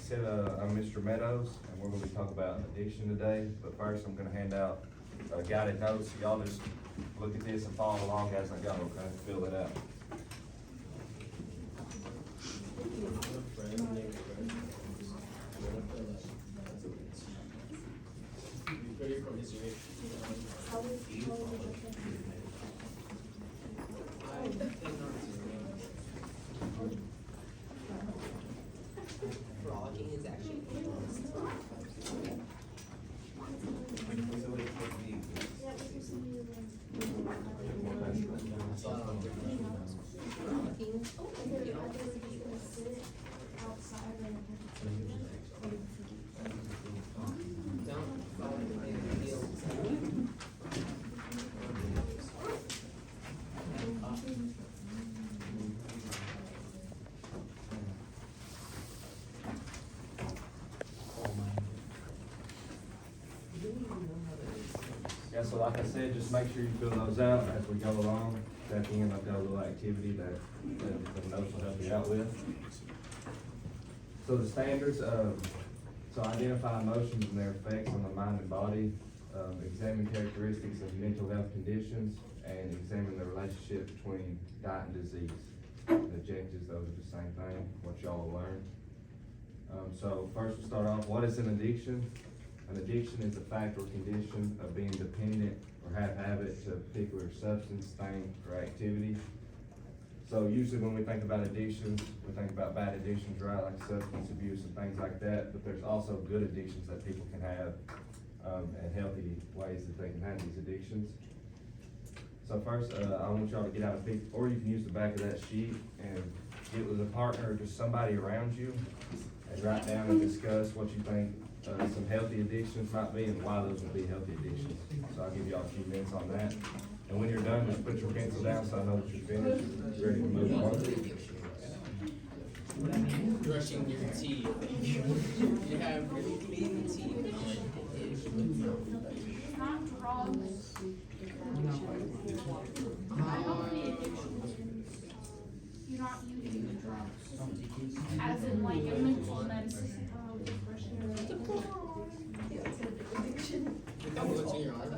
said, I'm Mr. Meadows, and we're gonna be talking about addiction today, but first I'm gonna hand out guided notes, so y'all just look at this and follow along as I go, okay? Fill it out. Frolicking is actually Yeah, so like I said, just make sure you fill those out as we go along. At the end, I've got a little activity that the notes will help you out with. So the standards, so identify emotions and their effects on the mind and body, examine characteristics of mental health conditions, and examine the relationship between diet and disease. The objectives, those are the same thing, what y'all will learn. So first we'll start off, what is an addiction? An addiction is a fact or condition of being dependent or have habit to a particular substance, thing, or activity. So usually when we think about addictions, we think about bad addictions, right, like substance abuse and things like that, but there's also good addictions that people can have, and healthy ways that they can have these addictions. So first, I want y'all to get out a piece, or you can use the back of that sheet and get with a partner or just somebody around you and write down and discuss what you think some healthy addictions might be and why those would be healthy addictions. So I'll give y'all a few minutes on that. And when you're done, just put your pencil down so I know that you're finished, you're ready to move on. brushing your teeth. You have really clean teeth. Not drugs. You're not using the drugs. As in like a mental medicine. What's in your arm?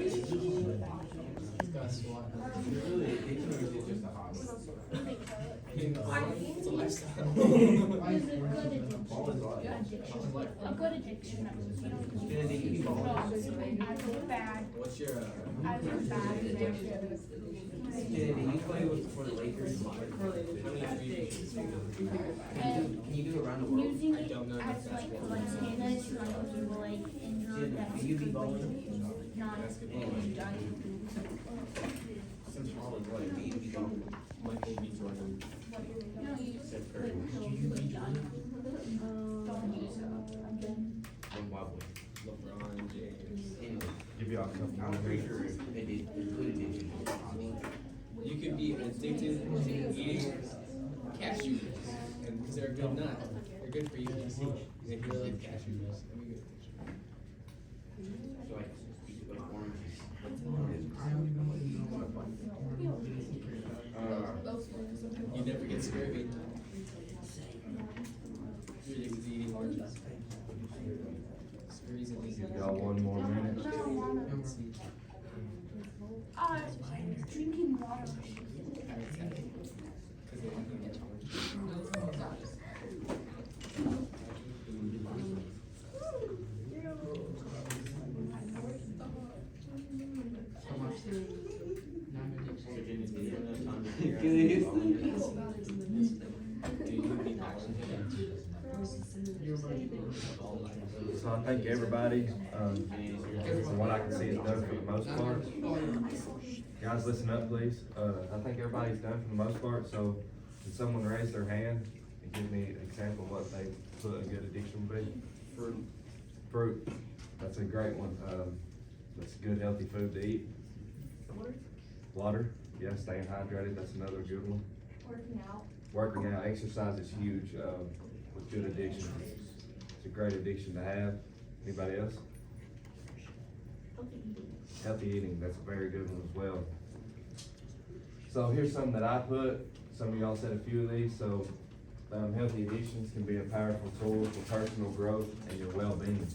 It's got a swat. It's a lifestyle. A good addiction, you don't use drugs as a bad, What's your, as a bad addiction. Did you play for the Lakers? And Can you do it around the world? using I it don't know if as that's like good. Montana to like injure that Can you be bowling? not done. Since all is what it means to be bowling. Michael B. Jordan? No, you like done. Don't use it again. One wobbly. LeBron James. Anyway, Give y'all a couple I'm more pretty minutes. sure it did good addiction. You could be addicted to eating cashews, and because they're a good nut, they're good for you. If you really like cashews, that'd be a good addiction. So like, you could like oranges. You never get scurvy. You're addicted to eating oranges. Scurvy's a disease. Give y'all one more minute. Drinking water. So I think everybody, from what I can see, is done for the most part. Guys, listen up, please. I think everybody's done for the most part, so can someone raise their hand and give me an example of what they put a good addiction would be? Fruit. Fruit, that's a great one. That's good, healthy food to eat. Water, yeah, staying hydrated, that's another good one. Working out. Working out, exercise is huge, with good addiction. It's a great addiction to have. Anybody else? Healthy eating. Healthy eating, that's a very good one as well. So here's some that I put, some of y'all said a few of these, so Healthy addictions can be a powerful tool for personal growth and your well-being.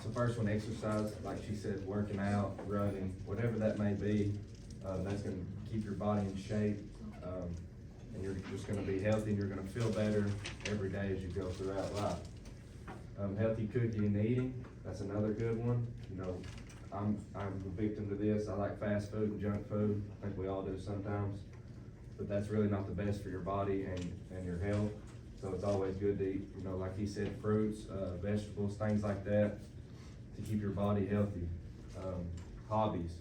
So first one, exercise, like she said, working out, running, whatever that may be, that's gonna keep your body in shape, and you're just gonna be healthy, and you're gonna feel better every day as you go throughout life. Healthy cooking and eating, that's another good one. You know, I'm a victim to this. I like fast food and junk food. I think we all do sometimes. But that's really not the best for your body and your health. So it's always good to eat, you know, like he said, fruits, vegetables, things like that to keep your body healthy. Hobbies,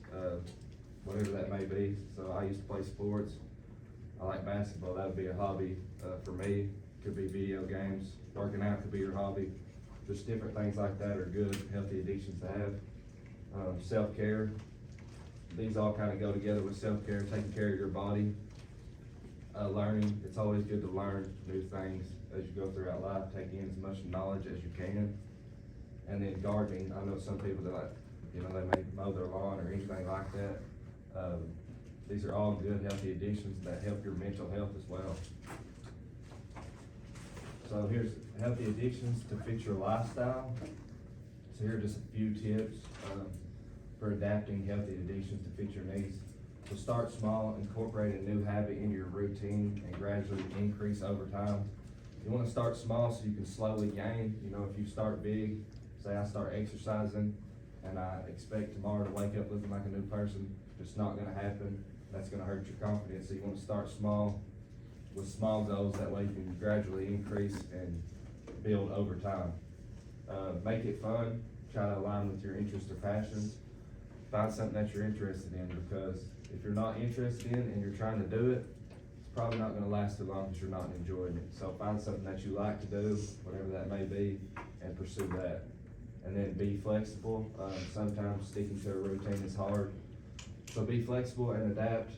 whatever that may be. So I used to play sports. I like basketball. That would be a hobby for me. Could be video games. Working out could be your hobby. Just different things like that are good, healthy addictions to have. Self-care. These all kind of go together with self-care, taking care of your body. Learning, it's always good to learn new things as you go throughout life, take in as much knowledge as you can. And then gardening, I know some people that like, you know, they may mow their lawn or anything like that. These are all good, healthy additions that help your mental health as well. So here's healthy addictions to fit your lifestyle. So here are just a few tips for adapting healthy addictions to fit your needs. So start small, incorporate a new habit into your routine and gradually increase over time. You wanna start small so you can slowly gain. You know, if you start big, say I start exercising and I expect tomorrow to wake up looking like a new person, it's not gonna happen. That's gonna hurt your confidence. So you wanna start small with small goals, that way you can gradually increase and build over time. Make it fun, try to align with your interests or passions. Find something that you're interested in, because if you're not interested in and you're trying to do it, it's probably not gonna last too long because you're not enjoying it. So find something that you like to do, whatever that may be, and pursue that. And then be flexible. Sometimes sticking to a routine is hard. So be flexible and adapt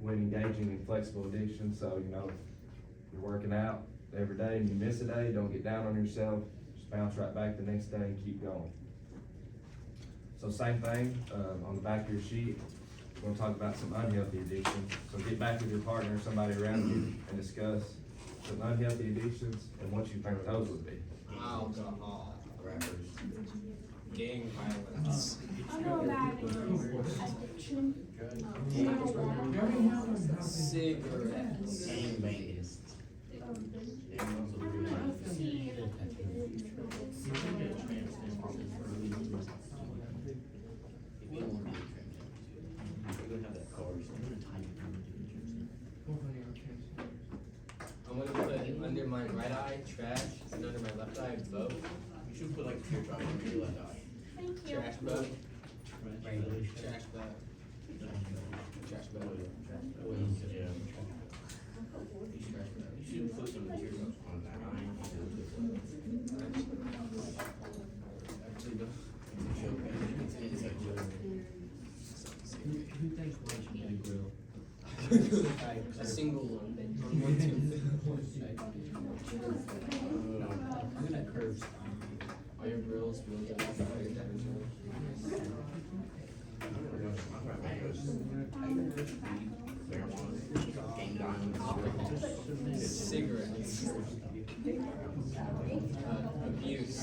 when engaging in flexible addictions. So, you know, if you're working out every day and you miss a day, don't get down on yourself. Just bounce right back the next day and keep going. So same thing, on the back of your sheet, we're gonna talk about some unhealthy addictions. So get back with your partner or somebody around you and discuss some unhealthy addictions and what you think those would be. Alcohol, Rappers. gang violence, I know about addiction. cigarettes, Game bangers. If you don't want to be a you're gonna have that car, so I'm gonna type I'm gonna put under my right eye, trash, and under my left eye, boat, You should put like a teardrop on your left eye. Thank you. trash boat, trash bag, trash boat. Yeah. You should put some teardrops on that eye. Actually, don't. It's a joke. It's a joke. Who thinks lunch should be a grill? A single one. On one tooth. I'm gonna curb stop. All your grills, will get off by your damage. I don't know. My grandma goes, marijuana, Game Diamonds. Cigarettes. Abuse.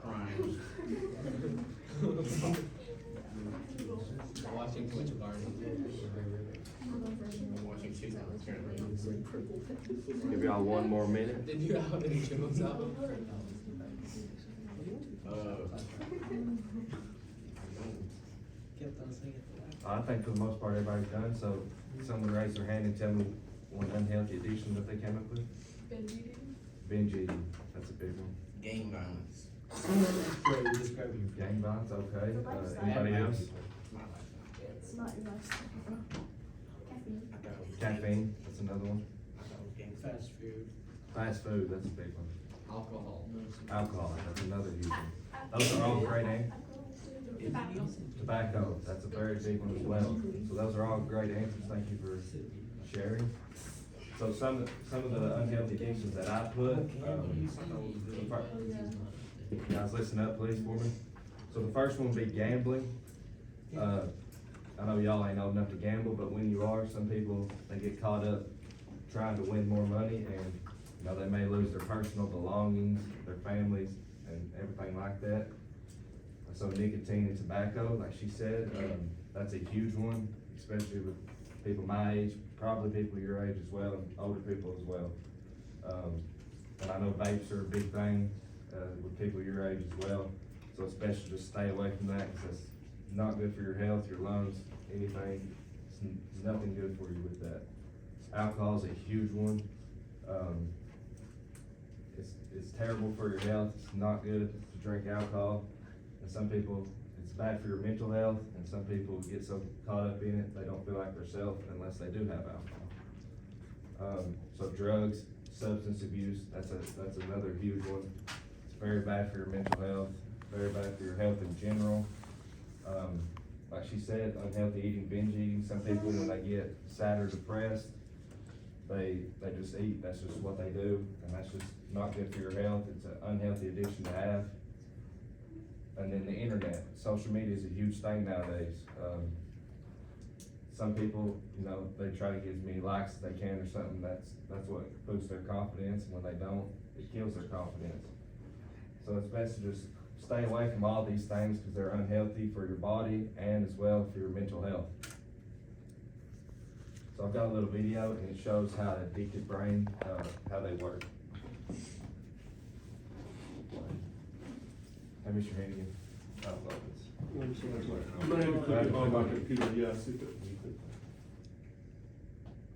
Crimes. Watching too much Barney. I'm watching two now, currently. Give y'all one more minute. Did you out any jokes out? Kept on singing. I think for the most part, everybody's done, so someone raise their hand and tell me one unhealthy addiction that they came up with. Binge eating, that's a big one. Game violence. Great, you're describing your. Gang violence, okay. Anybody else? My lifestyle. It's not your lifestyle. Caffeine. I thought it was Caffeine, that's another one. I thought it was game Fast food. Fast food, that's a big one. Alcohol. Alcohol, that's another huge one. Those are all great answers. Tobacco, that's a very big one as well. So those are all great answers. Thank you for sharing. So some of the unhealthy addictions that I put, guys, listen up please for me. So the first one would be gambling. I know y'all ain't old enough to gamble, but when you are, some people, they get caught up trying to win more money, and, you know, they may lose their personal belongings, their families, and everything like that. So nicotine and tobacco, like she said, that's a huge one, especially with people my age, probably people your age as well, and older people as well. And I know vapes are a big thing, with people your age as well, so especially just stay away from that, because it's not good for your health, your lungs, anything. It's nothing good for you with that. Alcohol is a huge one. It's terrible for your health. It's not good to drink alcohol. And some people, it's bad for your mental health, and some people get so caught up in it, they don't feel like themselves unless they do have alcohol. So drugs, substance abuse, that's another huge one. It's very bad for your mental health, very bad for your health in general. Like she said, unhealthy eating, binge eating. Some people, when they get sad or depressed, they just eat. That's just what they do, and that's just not good for your health. It's an unhealthy addiction to have. And then the internet, social media is a huge thing nowadays. Some people, you know, they try to get as many likes as they can or something. That's what boosts their confidence, and when they don't, it kills their confidence. So it's best to just stay away from all these things, because they're unhealthy for your body and as well for your mental health. So I've got a little video, and it shows how an addicted brain, how they work. Hey, Mr. Hannigan, I love this. I'm gonna have to click it on my computer, yeah, I see that.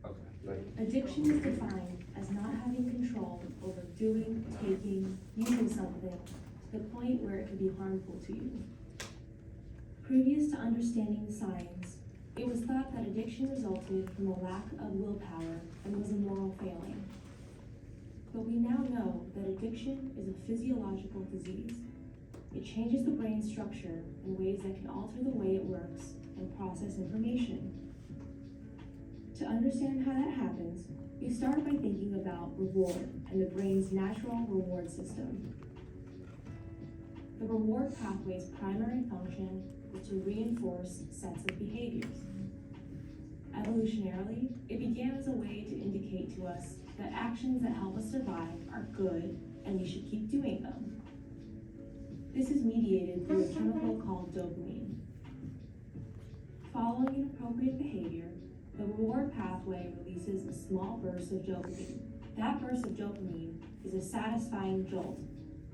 Okay, thank you. Addiction is defined as not having control over doing, taking, using something to the point where it could be harmful to you. Previous to understanding the science, it was thought that addiction resulted from a lack of willpower and was a moral failing. But we now know that addiction is a physiological disease. It changes the brain structure in ways that can alter the way it works and process information. To understand how that happens, we start by thinking about reward and the brain's natural reward system. The reward pathway's primary function is to reinforce sets of behaviors. Evolutionarily, it began as a way to indicate to us that actions that help us survive are good and we should keep doing them. This is mediated through a chemical called dopamine. Following an appropriate behavior, the reward pathway releases a small burst of dopamine. That burst of dopamine is a satisfying jolt,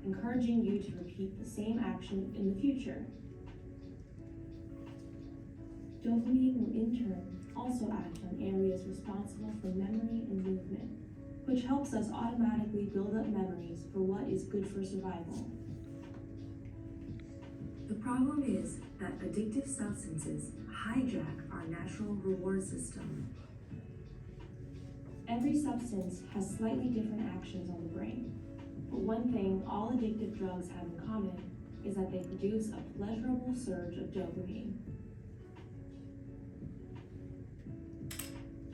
encouraging you to repeat the same action in the future. Dopamine will in turn also act on areas responsible for memory and movement, which helps us automatically build up memories for what is good for survival. The problem is that addictive substances hijack our natural reward system. Every substance has slightly different actions on the brain, but one thing all addictive drugs have in common is that they produce a pleasurable surge of dopamine.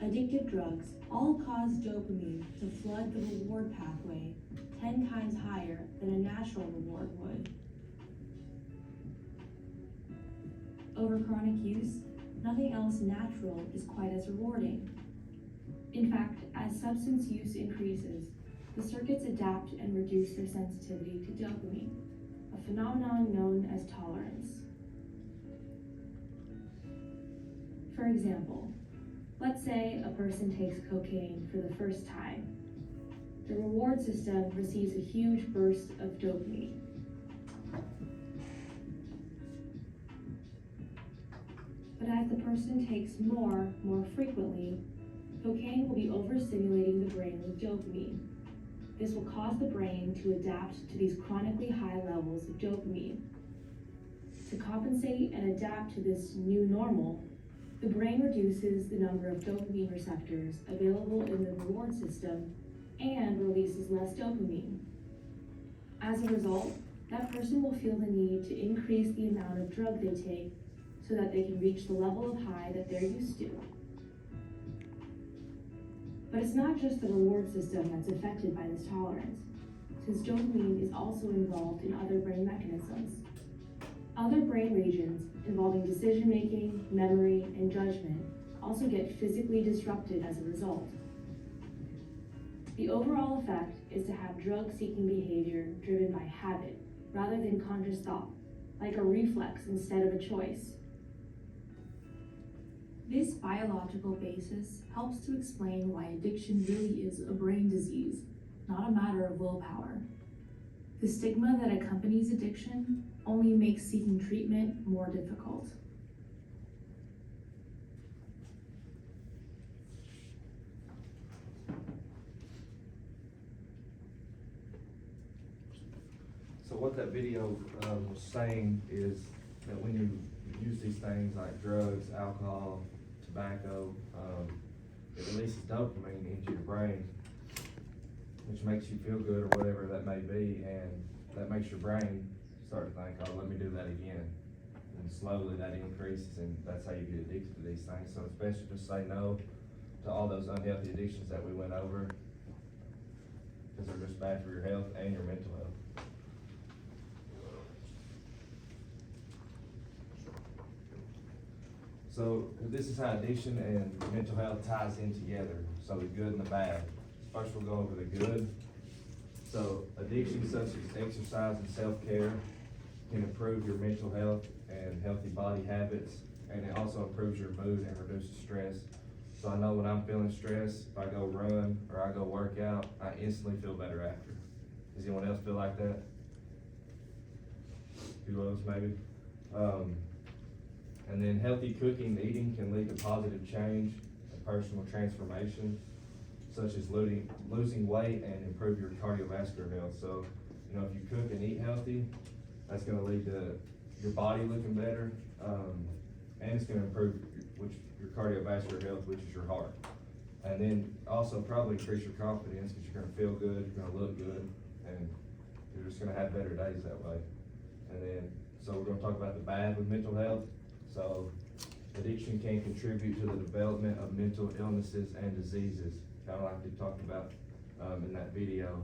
Addictive drugs all cause dopamine to flood the reward pathway 10 times higher than a natural reward would. Over chronic use, nothing else natural is quite as rewarding. In fact, as substance use increases, the circuits adapt and reduce their sensitivity to dopamine, a phenomenon known as tolerance. For example, let's say a person takes cocaine for the first time. The reward system receives a huge burst of dopamine. But as the person takes more frequently, cocaine will be overstimulating the brain with dopamine. This will cause the brain to adapt to these chronically high levels of dopamine. To compensate and adapt to this new normal, the brain reduces the number of dopamine receptors available in the reward system and releases less dopamine. As a result, that person will feel the need to increase the amount of drug they take so that they can reach the level of high that they're used to. But it's not just the reward system that's affected by this tolerance, since dopamine is also involved in other brain mechanisms. Other brain regions involving decision-making, memory, and judgment also get physically disrupted as a result. The overall effect is to have drug-seeking behavior driven by habit rather than conscious thought, like a reflex instead of a choice. This biological basis helps to explain why addiction really is a brain disease, not a matter of willpower. The stigma that accompanies addiction only makes seeking treatment more difficult. So what that video was saying is that when you use these things like drugs, alcohol, tobacco, it releases dopamine into your brain, which makes you feel good or whatever that may be, and that makes your brain start to think, oh, let me do that again. And slowly that increases, and that's how you get addicted to these things. So it's best to just say no to all those unhealthy addictions that we went over, because they're just bad for your health and your mental health. So this is how addiction and mental health ties in together. So the good and the bad. First we'll go over the good. So addiction such as exercise and self-care can improve your mental health and healthy body habits, and it also improves your mood and reduces stress. So I know when I'm feeling stressed, if I go run or I go work out, I instantly feel better after. Does anyone else feel like that? Who else maybe? And then healthy cooking and eating can lead to positive change and personal transformation, such as losing weight and improve your cardiovascular health. So, you know, if you cook and eat healthy, that's gonna lead to your body looking better, and it's gonna improve your cardiovascular health, which is your heart. And then also probably increase your confidence, because you're gonna feel good, you're gonna look good, and you're just gonna have better days that way. And then, so we're gonna talk about the bad with mental health. So addiction can contribute to the development of mental illnesses and diseases, kind of like we talked about in that video.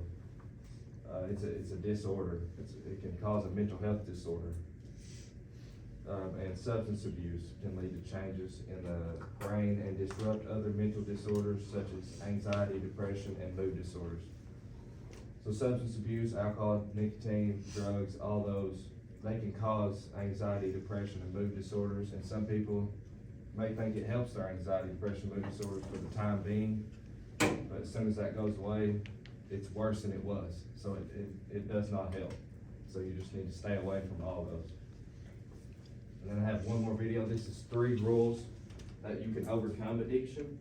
It's a disorder. It can cause a mental health disorder. And substance abuse can lead to changes in the brain and disrupt other mental disorders such as anxiety, depression, and mood disorders. So substance abuse, alcohol, nicotine, drugs, all those, they can cause anxiety, depression, and mood disorders, and some people may think it helps their anxiety, depression, mood disorders for the time being, but as soon as that goes away, it's worse than it was. So it does not help. So you just need to stay away from all those. And then I have one more video. This is 3 rules that you can overcome addiction.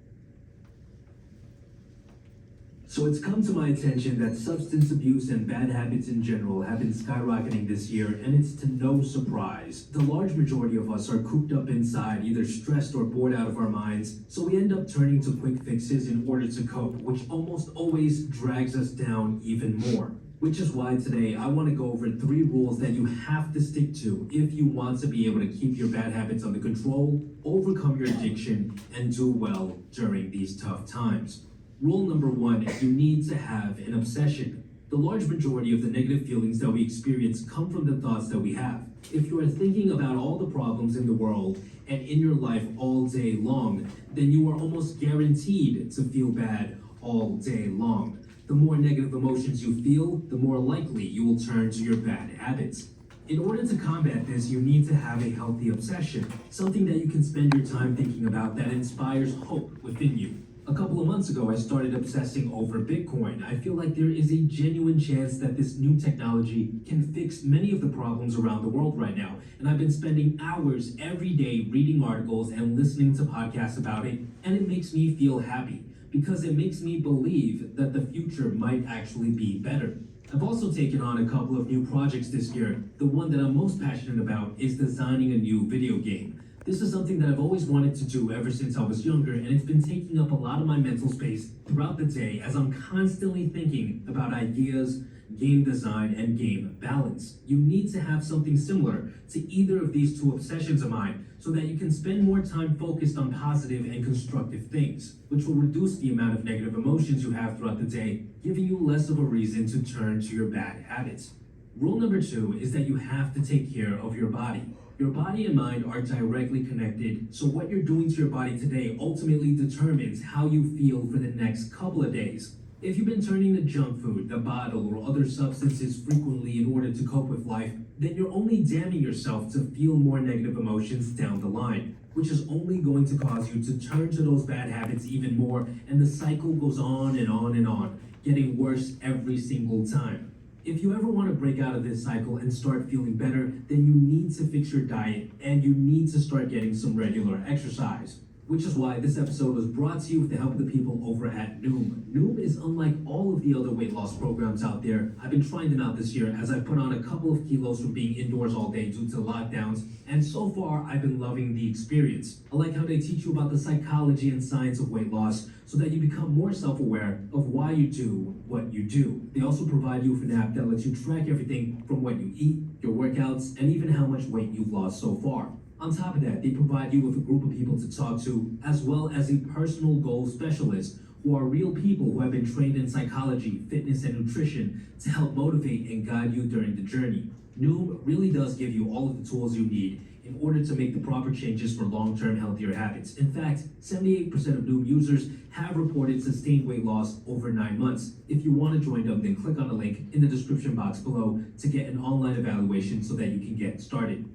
So it's come to my attention that substance abuse and bad habits in general have been skyrocketing this year, and it's to no surprise. The large majority of us are cooped up inside, either stressed or bored out of our minds, so we end up turning to quick fixes in order to cope, which almost always drags us down even more. Which is why today I want to go over 3 rules that you have to stick to if you want to be able to keep your bad habits under control, overcome your addiction, and do well during these tough times. Rule number 1, you need to have an obsession. The large majority of the negative feelings that we experience come from the thoughts that we have. If you are thinking about all the problems in the world and in your life all day long, then you are almost guaranteed to feel bad all day long. The more negative emotions you feel, the more likely you will turn to your bad habits. In order to combat this, you need to have a healthy obsession, something that you can spend your time thinking about that inspires hope within you. A couple of months ago, I started obsessing over Bitcoin. I feel like there is a genuine chance that this new technology can fix many of the problems around the world right now. And I've been spending hours every day reading articles and listening to podcasts about it, and it makes me feel happy because it makes me believe that the future might actually be better. I've also taken on a couple of new projects this year. The one that I'm most passionate about is designing a new video game. This is something that I've always wanted to do ever since I was younger, and it's been taking up a lot of my mental space throughout the day as I'm constantly thinking about ideas, game design, and game balance. You need to have something similar to either of these two obsessions of mine so that you can spend more time focused on positive and constructive things, which will reduce the amount of negative emotions you have throughout the day, giving you less of a reason to turn to your bad habits. Rule number 2 is that you have to take care of your body. Your body and mind are directly connected, so what you're doing to your body today ultimately determines how you feel for the next couple of days. If you've been turning to junk food, the bottle, or other substances frequently in order to cope with life, then you're only damning yourself to feel more negative emotions down the line, which is only going to cause you to turn to those bad habits even more, and the cycle goes on and on and on, getting worse every single time. If you ever want to break out of this cycle and start feeling better, then you need to fix your diet and you need to start getting some regular exercise. Which is why this episode was brought to you with the help of the people over at Noom. Noom is unlike all of the other weight loss programs out there. I've been trying them out this year as I've put on a couple of kilos from being indoors all day due to lockdowns, and so far I've been loving the experience. I like how they teach you about the psychology and science of weight loss so that you become more self-aware of why you do what you do. They also provide you with an app that lets you track everything from what you eat, your workouts, and even how much weight you've lost so far. On top of that, they provide you with a group of people to talk to, as well as a personal goal specialist, who are real people who have been trained in psychology, fitness, and nutrition to help motivate and guide you during the journey. Noom really does give you all of the tools you need in order to make the proper changes for long-term healthier habits. In fact, 78% of Noom users have reported sustained weight loss over 9 months. If you want to join them, then click on the link in the description box below to get an online evaluation so that you can get started.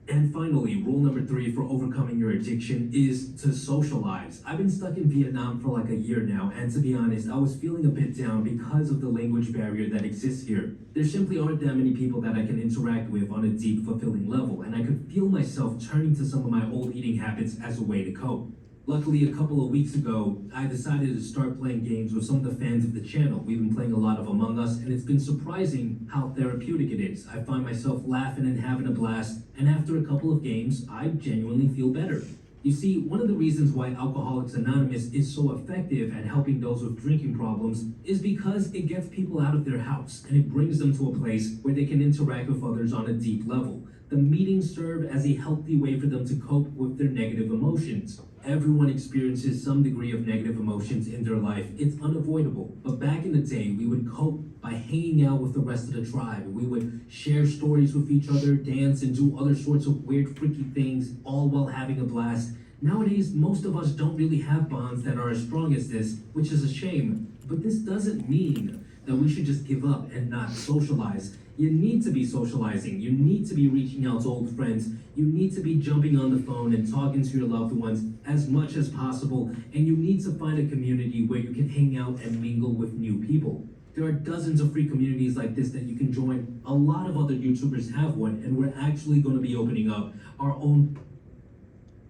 And finally, rule number 3 for overcoming your addiction is to socialize. I've been stuck in Vietnam for like a year now, and to be honest, I was feeling a bit down because of the language barrier that exists here. There simply aren't that many people that I can interact with on a deep, fulfilling level, and I could feel myself turning to some of my old eating habits as a way to cope. Luckily, a couple of weeks ago, I decided to start playing games with some of the fans of the channel. We've been playing a lot of Among Us, and it's been surprising how therapeutic it is. I find myself laughing and having a blast, and after a couple of games, I genuinely feel better. You see, one of the reasons why Alcoholics Anonymous is so effective at helping those with drinking problems is because it gets people out of their house, and it brings them to a place where they can interact with others on a deep level. The meetings serve as a healthy way for them to cope with their negative emotions. Everyone experiences some degree of negative emotions in their life. It's unavoidable. But back in the day, we would cope by hanging out with the rest of the tribe. We would share stories with each other, dance, and do other sorts of weird, freaky things, all while having a blast. Nowadays, most of us don't really have bonds that are as strong as this, which is a shame. But this doesn't mean that we should just give up and not socialize. You need to be socializing. You need to be reaching out to old friends. You need to be jumping on the phone and talking to your loved ones as much as possible. And you need to find a community where you can hang out and mingle with new people. There are dozens of free communities like this that you can join. A lot of other YouTubers have one, and we're actually going to be opening up our own.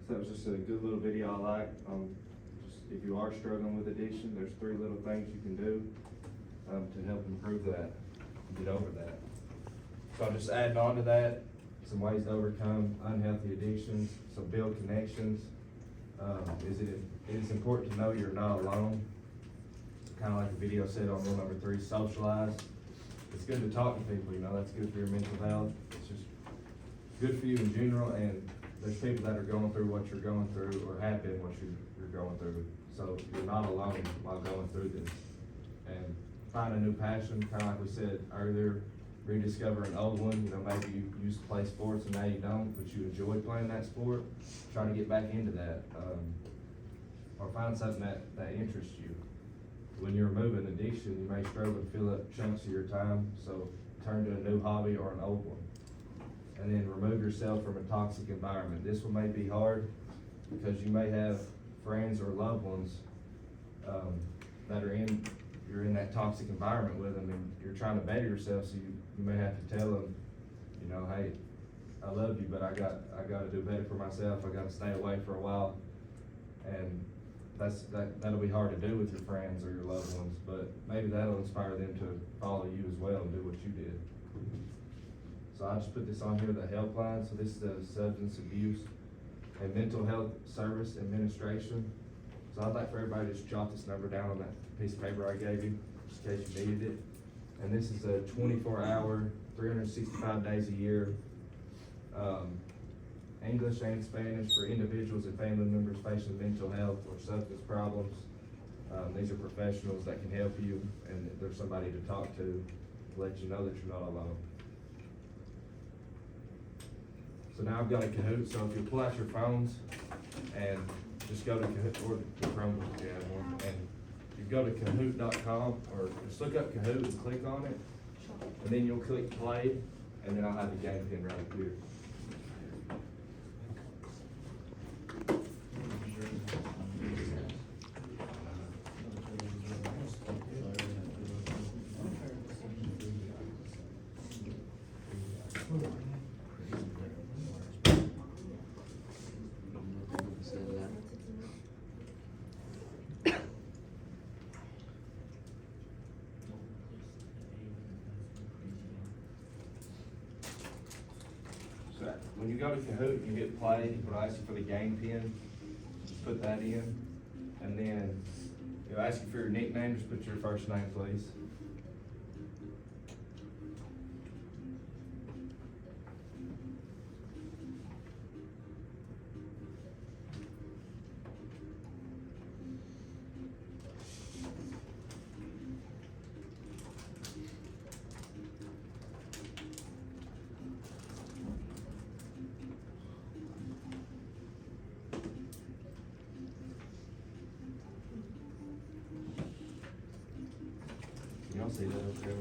So that was just a good little video I like. Just if you are struggling with addiction, there's 3 little things you can do to help improve that, get over that. So I'm just adding on to that, some ways to overcome unhealthy addictions, so build connections. It is important to know you're not alone. Kind of like the video said on rule number 3, socialize. It's good to talk to people, that's good for your mental health. It's just good for you in general, and there's people that are going through what you're going through or have been what you're going through. So you're not alone while going through this. And find a new passion, kind of like we said earlier, rediscover an old one. Maybe you used to play sports and now you don't, but you enjoy playing that sport. Try to get back into that, or find something that interests you. When you're removing addiction, you may struggle to fill up chunks of your time, so turn to a new hobby or an old one. And then remove yourself from a toxic environment. This one may be hard because you may have friends or loved ones that you're in that toxic environment with them, and you're trying to better yourself, so you may have to tell them, hey, I love you, but I got to do better for myself. I got to stay away for a while, and that'll be hard to do with your friends or your loved ones, but maybe that'll inspire them to follow you as well and do what you did. So I just put this on here, the helpline. So this is the substance abuse and Mental Health Service Administration. So I'd like for everybody to just jot this number down on that piece of paper I gave you, just in case you needed it. And this is a 24-hour, 365 days a year, English and Spanish for individuals and family members facing mental health or substance problems. These are professionals that can help you, and there's somebody to talk to let you know that you're not alone. So now I've got a Kahoot, so if you pull out your phones and just go to Kahoot, or the Chromebook if you have one, and you go to Kahoot.com, or just look up Kahoot and click on it, and then you'll click play, and then I'll have the game pin right here. So when you go to Kahoot, you hit play, it'll ask you for the game pin, just put that in, and then it'll ask you for your nickname, just put your first name, please. Y'all see that up there?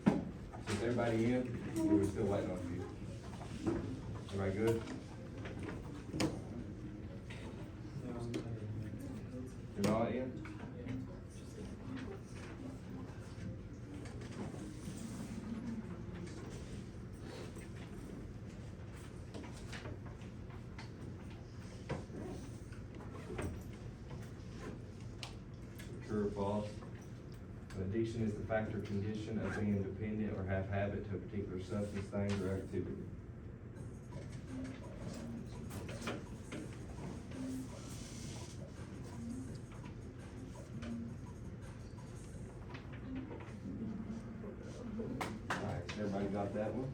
So is everybody in? Or we're still waiting on a few? Everybody good? You're not in? True or false? An addiction is the fact or condition of being dependent or have habit to a particular substance, thing, or activity. Alright, so everybody got that one?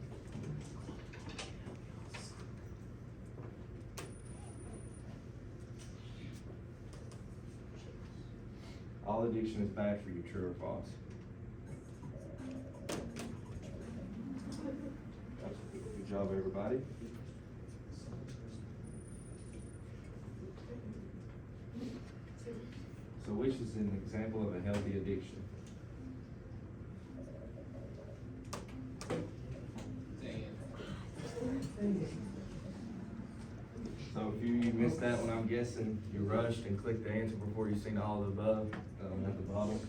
All addiction is bad for you, true or false? Good job, everybody. So which is an example of a healthy addiction? So if you missed that one, I'm guessing you rushed and clicked the answer before you seen all the above at the bottom.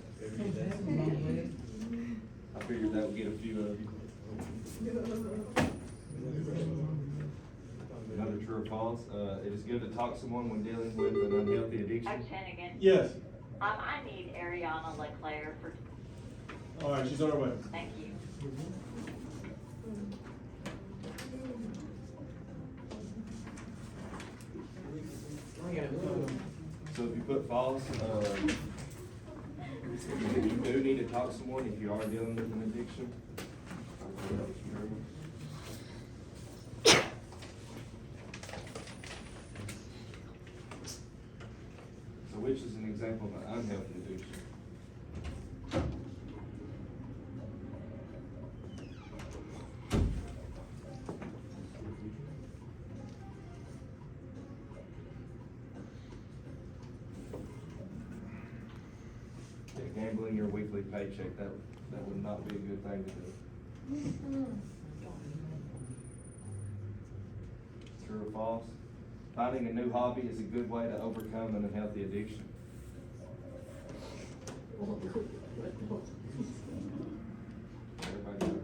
I figured that would get a few of you. Another true or false, it is good to talk to someone when dealing with an unhealthy addiction. I'm Hennigan. Yes. I need Ariana Leclerc for, All right, she's on her way. thank you. So if you put false, you do need to talk to someone if you are dealing with an addiction. So which is an example of an unhealthy addiction? Yeah, gambling your weekly paycheck, that would not be a good thing to do. True or false? Finding a new hobby is a good way to overcome an unhealthy addiction. Everybody,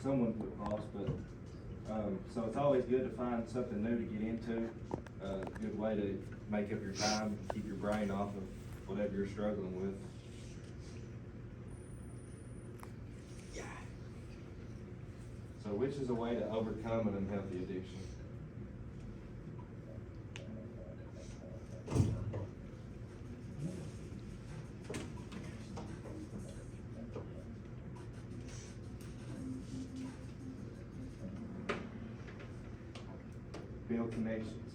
someone put false, but, so it's always good to find something new to get into. A good way to make up your time, keep your brain off of whatever you're struggling with. So which is a way to overcome an unhealthy addiction? build connections.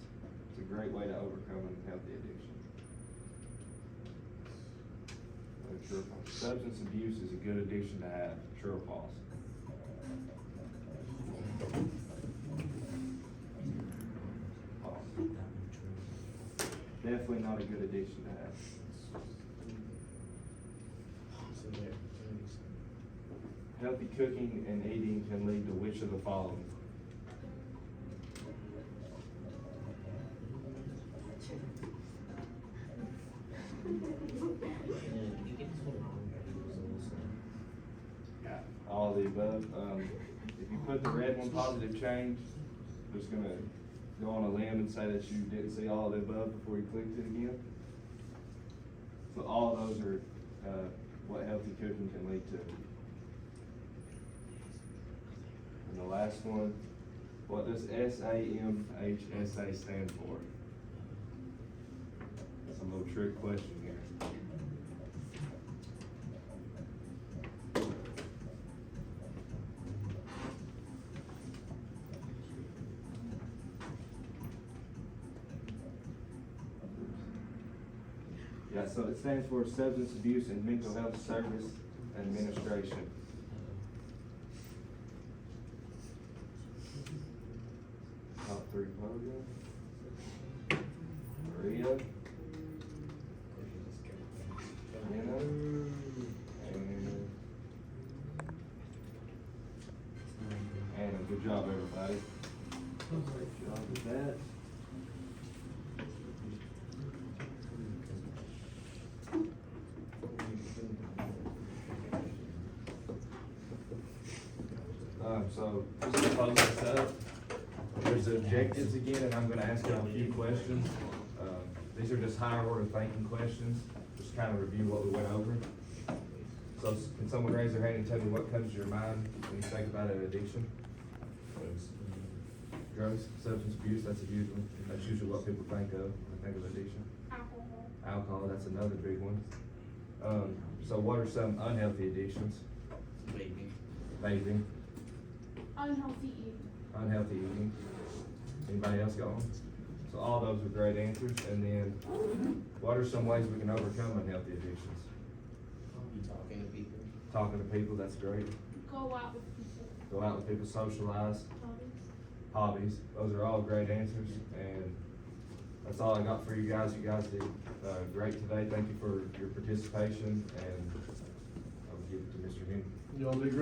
It's a great way to overcome a healthy addiction. True or false? Substance abuse is a good addiction to have. True or false? False. Definitely not a good addiction to have. So there. Healthy cooking and eating can lead to which of the following? All of the above. If you put the red one, positive change, just gonna go on a limb and say that you didn't see all of the above before you clicked it again. So all of those are, what healthy cooking can lead to. And the last one, what does SAMHSA stand for? That's a little trick question here. Yeah, so it stands for Substance Abuse and Mental Health Service Administration. Top three programs. Maria. Anna. And Anna. Good job, everybody. Good job with that. So just to close this up, there's objectives again, and I'm gonna ask y'all a few questions. These are just higher order thinking questions, just kind of review what we went over. So can someone raise their hand and tell me what comes to your mind when you think about an addiction? Drugs, substance abuse, that's usually what people think of when they think of addiction. Alcohol. Alcohol, that's another big one. So what are some unhealthy addictions? Vaping. Unhealthy eating. Unhealthy eating. Anybody else got one? So all those are great answers. And then, what are some ways we can overcome unhealthy addictions? Talking to people. Talking to people, that's great. Go out with people. Go out with people, socialize. Hobbies. Hobbies, those are all great answers. And that's all I got for you guys. You guys did great today. Thank you for your participation. And I will give it to Mr. Henry. Y'all did great.